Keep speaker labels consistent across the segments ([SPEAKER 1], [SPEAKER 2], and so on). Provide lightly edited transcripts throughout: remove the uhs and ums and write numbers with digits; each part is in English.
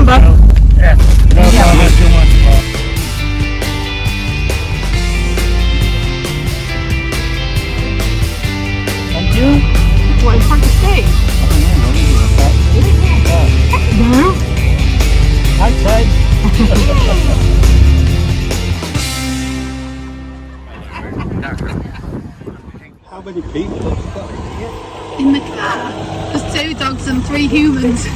[SPEAKER 1] number?
[SPEAKER 2] Yeah.
[SPEAKER 1] Thank you. What, in front of Steve? No.
[SPEAKER 2] Hi, Ted. How many people have you got
[SPEAKER 1] In the car? There's 2 dogs and 3 humans.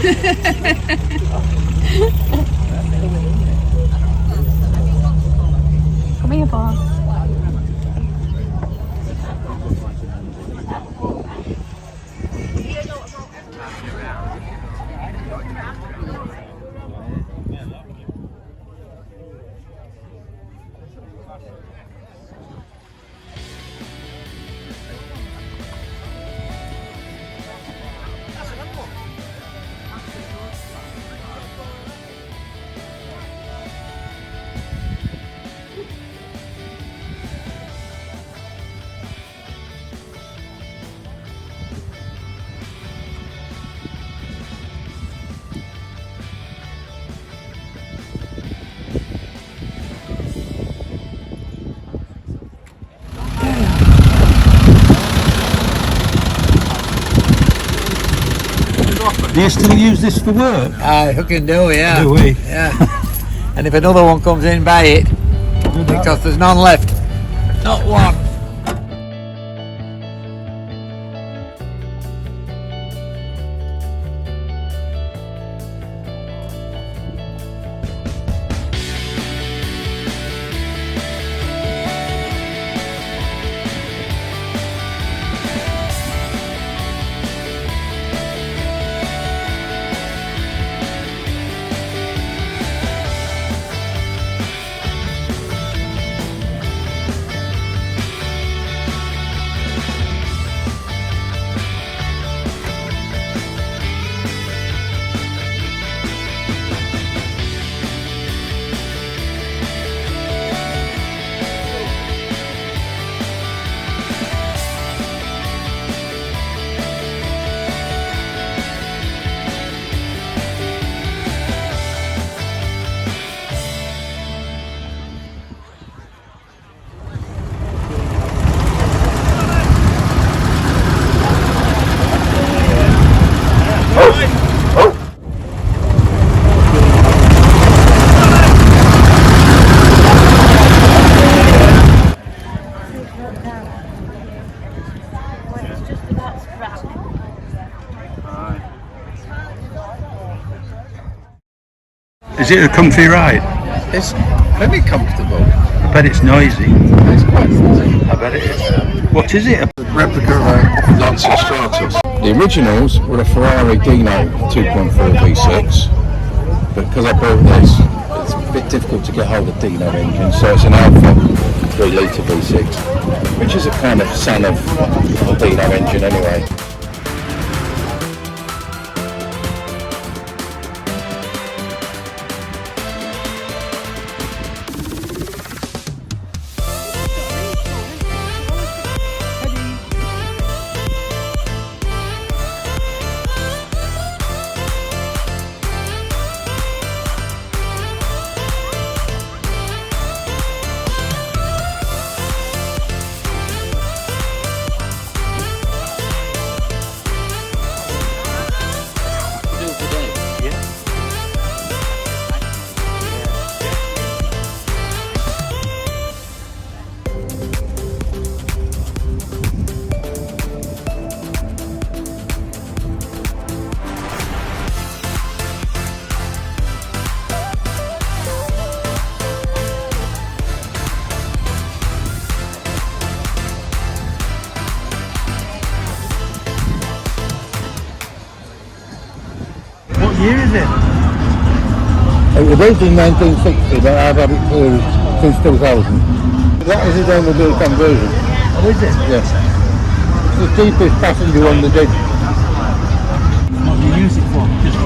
[SPEAKER 1] Come here, boy.
[SPEAKER 2] Do you still use this for work?
[SPEAKER 3] I fucking do, yeah.
[SPEAKER 2] Do we?
[SPEAKER 3] Yeah. And if another one comes in, buy it. Because there's none left. Not one.
[SPEAKER 2] Is it a comfy ride?
[SPEAKER 4] It's very comfortable.
[SPEAKER 2] I bet it's noisy.
[SPEAKER 4] It's quite noisy.
[SPEAKER 2] I bet it is. What is it?
[SPEAKER 4] A replica of a Lancia Stratos. The originals were a Ferrari Dino 2.4 V6, but because I bought this, it's a bit difficult to get hold of Dino engines, so it's an Alpha 3 litre V6, which is a kind of son of a Dino engine anyway.
[SPEAKER 2] What year is it?
[SPEAKER 4] It was built in 1960, but I've had it since 2000. That is his automobile conversion.
[SPEAKER 2] Oh, is it?
[SPEAKER 4] Yes. It's the cheapest passenger on the dig.
[SPEAKER 2] What do you use it for? Just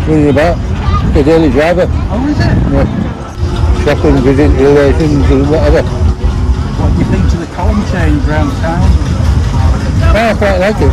[SPEAKER 4] Running about. It's a daily driver.
[SPEAKER 2] Oh, is it?
[SPEAKER 4] Yeah. Shopping, visit, relations and whatever.
[SPEAKER 2] What do you think to the column change round town?
[SPEAKER 4] I quite like it.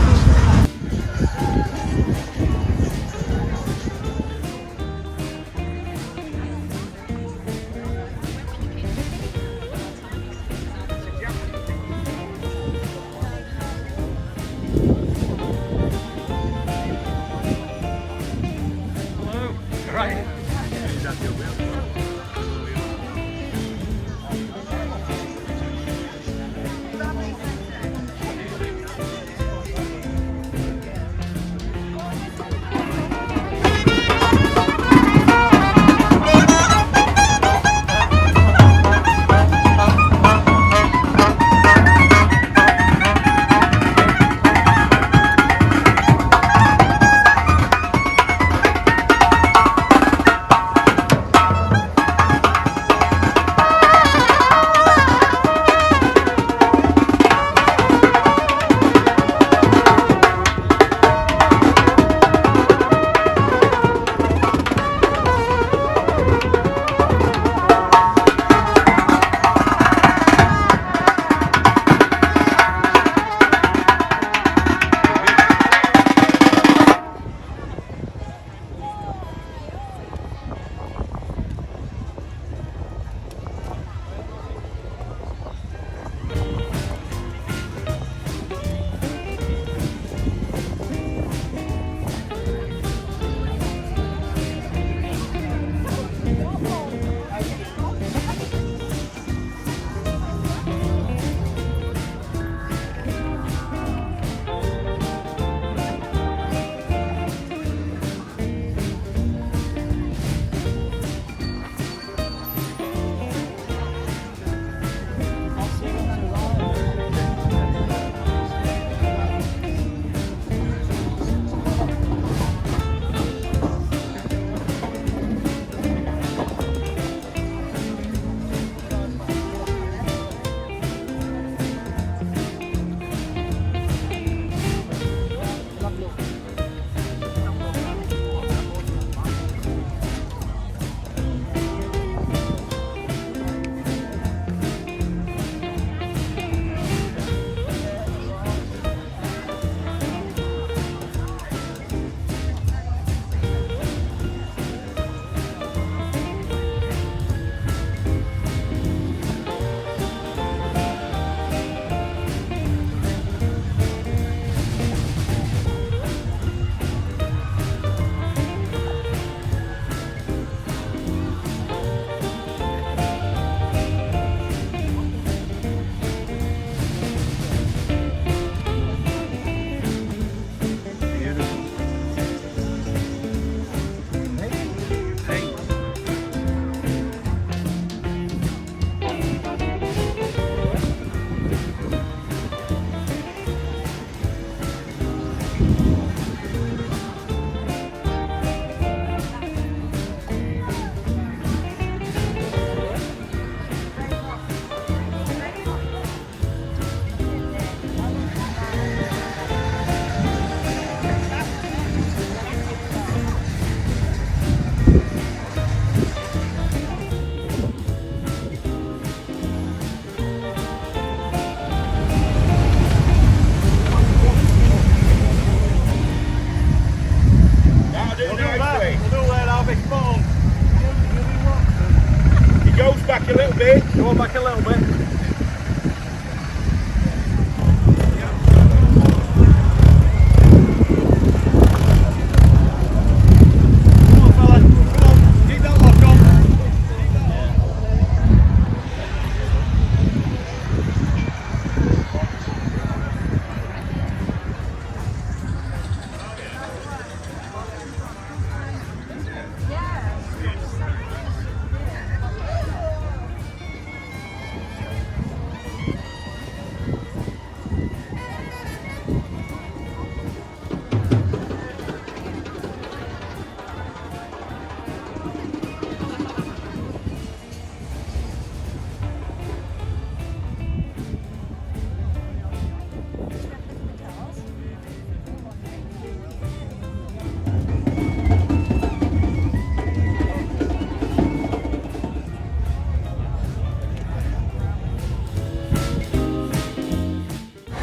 [SPEAKER 2] back a little bit.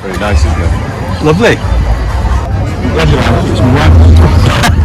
[SPEAKER 4] Very nice, isn't it?
[SPEAKER 2] Lovely.
[SPEAKER 4] It's